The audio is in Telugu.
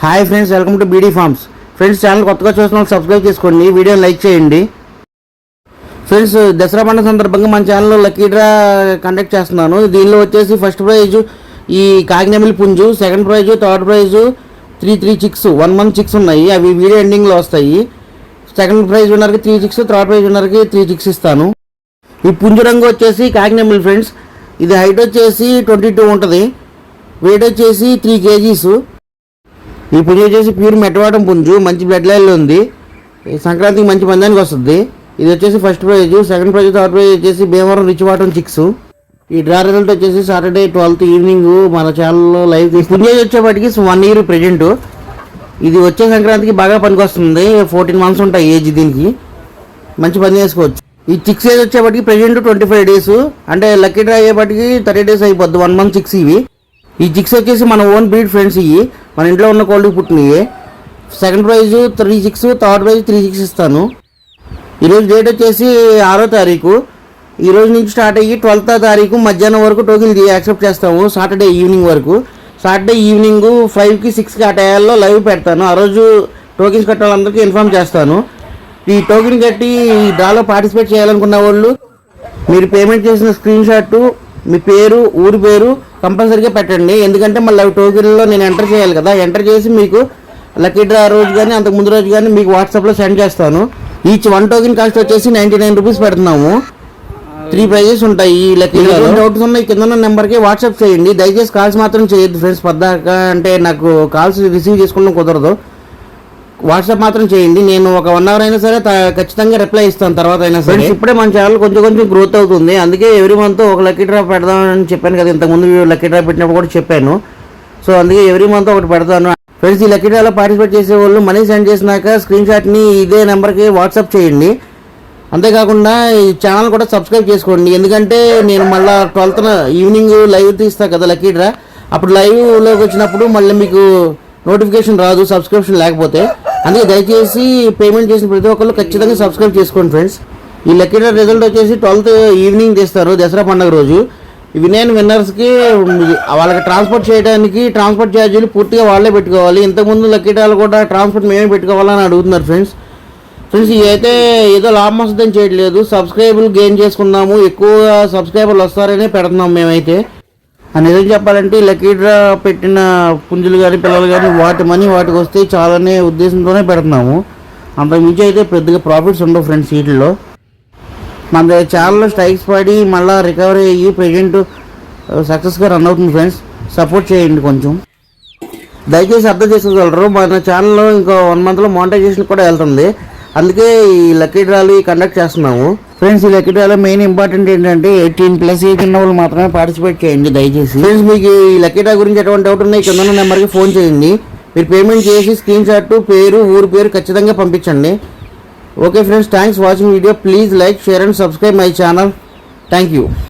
Hi friends, welcome to beedi forms. Friends, channel కొత్తగా చూసిన వాళ్ళు సబ్స్క్రైబ్ చేసుకోండి, వీడియోని లైక్ చేయండి. ఫ్రెండ్స్, దసరా పండుగ సందర్భంగా మన ఛానల్లో లక్కీ డ్రా కండక్ట్ చేస్తున్నాను. దీనిలో వచ్చేసి ఫస్ట్ ప్రైజు ఈ కాకినెమిలి పుంజు, second prize, third prize 3 chicks 1 month chicks ఉన్నాయి. అవి వీడియో ఎండింగ్లో వస్తాయి. సెకండ్ ప్రైజ్ విన్నర్కి 3 చిక్స్, థర్డ్ ప్రైజ్ విన్నర్కి 3 చిక్స్ ఇస్తాను. ఈ పుంజు రంగు వచ్చేసి కాకినెమిలి ఫ్రెండ్స్. ఇది హైట్ వచ్చేసి 22 ఉంటుంది, వెయిట్ వచ్చేసి 3 kgs. ఈ పుంజు వచ్చేసి ప్యూర్ మెట్టవాటం పుంజు, మంచి బ్లడ్ లైన్లో ఉంది. సంక్రాంతికి మంచి పందానికి వస్తుంది. ఇది వచ్చేసి first prize, second prize, third prize వచ్చేసి భీమవరం రిచ్వాటం చిక్స్. ఈ డ్రా రిజల్ట్ వచ్చేసి సాటర్డే 12th ఈవినింగ్ మన ఛానల్లో లైవ్ తీసి పుంజు వచ్చేప్పటికి 1 year ప్రెజెంట్. ఇది వచ్చే సంక్రాంతికి బాగా పనికి వస్తుంది. 14 months ఉంటాయి ఏజ్, దీనికి మంచి పని చేసుకోవచ్చు. ఈ చిక్స్ ఏజ్ వచ్చేప్పటికి ప్రెజెంట్ 25 days, అంటే లక్కీ డ్రా అయ్యేపటికి 30 days అయిపోద్ది. 1 month చిక్స్ ఇవి. ఈ చిక్స్ వచ్చేసి మన ఓన్ బ్రీడ్ ఫ్రెండ్స్. ఇవి మన ఇంట్లో ఉన్న క్వాలిటీ పుట్టినవి. Second prize 3 chicks, third prize 3 chicks ఇస్తాను. ఈరోజు డేట్ వచ్చేసి 6వ తారీఖు. ఈరోజు నుంచి స్టార్ట్ అయ్యి 12th తారీఖు మధ్యాహ్నం వరకు టోకెన్లు యాక్సెప్ట్ చేస్తాము. సాటర్డే ఈవినింగ్ వరకు. సాటర్డే ఈవినింగ్ 5కి 6కి ఆ టైంలో లైవ్ పెడతాను. ఆ రోజు టోకెన్స్ కట్టే వాళ్ళందరికీ ఇన్ఫామ్ చేస్తాను. ఈ టోకెన్ కట్టి ఈ డ్రాలో పార్టిసిపేట్ చేయాలనుకున్న వాళ్ళు మీరు పేమెంట్ చేసిన స్క్రీన్ షాట్, మీ పేరు, ఊరి పేరు కంపల్సరీగా పెట్టండి. ఎందుకంటే మళ్ళీ అవి టోకెన్లో నేను ఎంటర్ చేయాలి కదా. ఎంటర్ చేసి మీకు లక్కీ డ్రా రోజు కానీ అంతకు ముందు రోజు కానీ మీకు వాట్సాప్లో సెండ్ చేస్తాను. ఈచ్ 1 token కాస్ట్ వచ్చేసి 99 rupees పెడుతున్నాము. 3 prizes ఉంటాయి. ఈ లక్కీ డ్రాలో డౌట్స్ ఉన్నాయి కింద ఉన్న నెంబర్కి వాట్సాప్ చేయండి. దయచేసి కాల్స్ మాత్రం చేయొద్దు ఫ్రెండ్స్. పద్దాకా అంటే నాకు కాల్స్ రిసీవ్ చేసుకోవడం కుదరదు. వాట్సాప్ మాత్రం చేయండి. నేను ఒక 1 hour అయినా సరే ఖచ్చితంగా రిప్లై ఇస్తాను తర్వాత అయినా సరే. ఇప్పుడే మన ఛానల్ కొంచెం గ్రోత్ అవుతుంది. అందుకే ఎవ్రీ మంత్ ఒక లక్కీ డ్రా పెడదామని చెప్పాను కదా. ఇంతకుముందు లక్కీ డ్రా పెట్టినప్పుడు కూడా చెప్పాను. సో అందుకే ఎవ్రీ మంత్ ఒకటి పెడతాను. ఫ్రెండ్స్, ఈ లక్కీ డ్రాలో పార్టిసిపేట్ చేసే వాళ్ళు మనీ సెండ్ చేసినాక స్క్రీన్ షాట్ని ఇదే నెంబర్కి వాట్సాప్ చేయండి. అంతేకాకుండా ఈ ఛానల్ కూడా సబ్స్క్రైబ్ చేసుకోండి. ఎందుకంటే నేను మళ్ళీ 12th ఈవినింగ్ లైవ్ తీస్తాను కదా లక్కీ డ్రా. అప్పుడు లైవ్లోకి వచ్చినప్పుడు మళ్ళీ మీకు నోటిఫికేషన్ రాదు సబ్స్క్రిప్షన్ లేకపోతే. అందుకే దయచేసి పేమెంట్ చేసిన ప్రతి ఒక్కళ్ళు ఖచ్చితంగా సబ్స్క్రైబ్ చేసుకోండి ఫ్రెండ్స్. ఈ లక్కీ డ్రా రిజల్ట్ వచ్చేసి 12th ఈవినింగ్ తీస్తారు, దసరా పండుగ రోజు. విన్నర్స్కి వాళ్ళకి ట్రాన్స్పోర్ట్ చేయడానికి ట్రాన్స్పోర్ట్ ఛార్జీలు పూర్తిగా వాళ్ళే పెట్టుకోవాలి. ఇంతకుముందు లక్కీ డ్రాలు కూడా ట్రాన్స్పోర్ట్ మేమే పెట్టుకోవాలని అడుగుతున్నారు ఫ్రెండ్స్. ఇవి అయితే ఏదో లాభం వస్తుందని చేయట్లేదు. సబ్స్క్రైబర్లు గెయిన్ చేసుకుందాము, ఎక్కువ సబ్స్క్రైబర్లు వస్తారనే పెడుతున్నాం మేమైతే. నిజం చెప్పాలంటే లక్కీ డ్రా పెట్టిన పుంజులు కానీ పిల్లలు కానీ వాటికి వస్తే చాలానే ఉద్దేశంతోనే పెడుతున్నాము. అంతకుమించి అయితే పెద్దగా ప్రాఫిట్స్ ఉండవు ఫ్రెండ్స్ వీటిల్లో. మన ఛానల్లో స్ట్రైక్స్ పడి మళ్ళీ రికవరీ అయ్యి ప్రెజెంట్ సక్సెస్గా రన్ అవుతుంది ఫ్రెండ్స్. సపోర్ట్ చేయండి కొంచెం, దయచేసి అర్థం చేసుకోగలరు. మన ఛానల్లో ఇంకో 1 monthలో మానిటైజేషన్ కూడా వెళ్తుంది. అందుకే ఈ లక్కీ డ్రాలు కండక్ట్ చేస్తున్నాము ఫ్రెండ్స్. ఈ లక్కీ డ్రాలో మెయిన్ ఇంపార్టెంట్ ఏంటంటే 18+ ఏజ్ ఉన్న వాళ్ళు మాత్రమే పార్టిసిపేట్ చేయండి దయచేసి. ఫ్రెండ్స్, మీకు ఈ లక్కీ డ్రా గురించి ఎటువంటి డౌట్ ఉన్నాయి కింద ఉన్న నెంబర్కి ఫోన్ చేయండి. మీరు పేమెంట్ చేసి స్క్రీన్ షాట్, పేరు, ఊరి పేరు ఖచ్చితంగా పంపించండి. Okay friends, thanks watching video. Please like, share and subscribe my channel. Thank you.